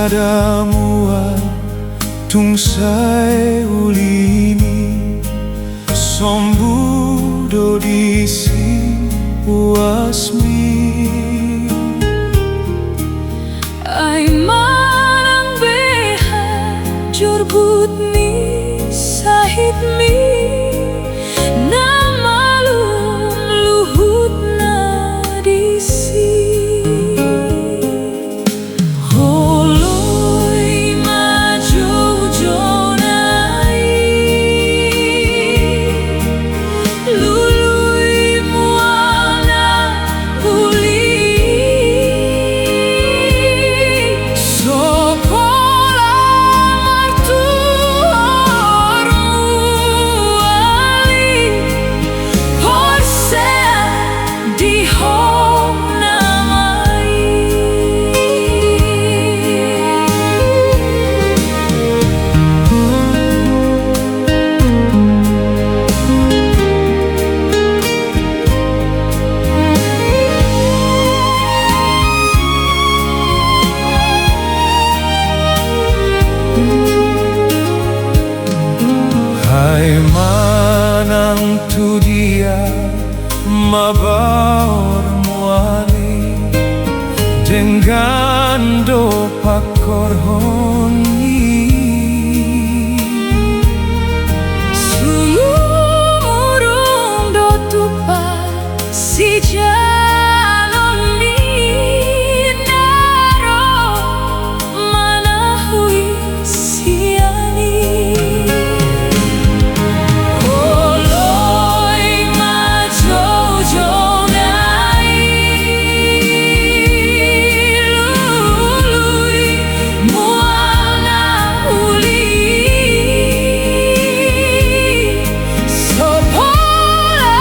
Sada Mual tung sai ulini sombudo di si uasmi ay manang beha jorbut ni sahid mi na malum luhut na disi holoy majojo nai luluy mual na uli sopola martuor muali porsea di hom namai hai manang tu dia mabaor muali dengan do pakor honi sumurung do tupa si jaloni naro manahui siani holoy majojo nai luluy mual na uli sopola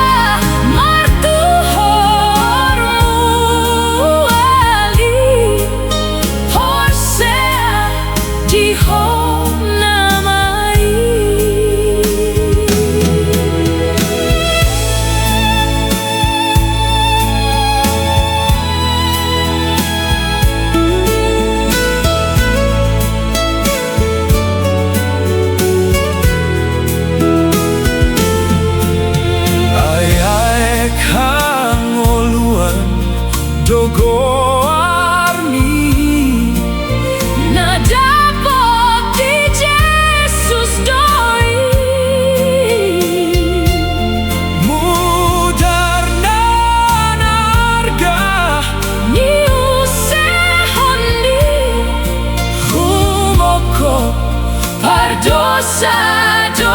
martuhor muali porsea di hom namai ai kang oluan dogo arni na dapot di Jesus doi mudar na narga ni usehoni humoko pardosa do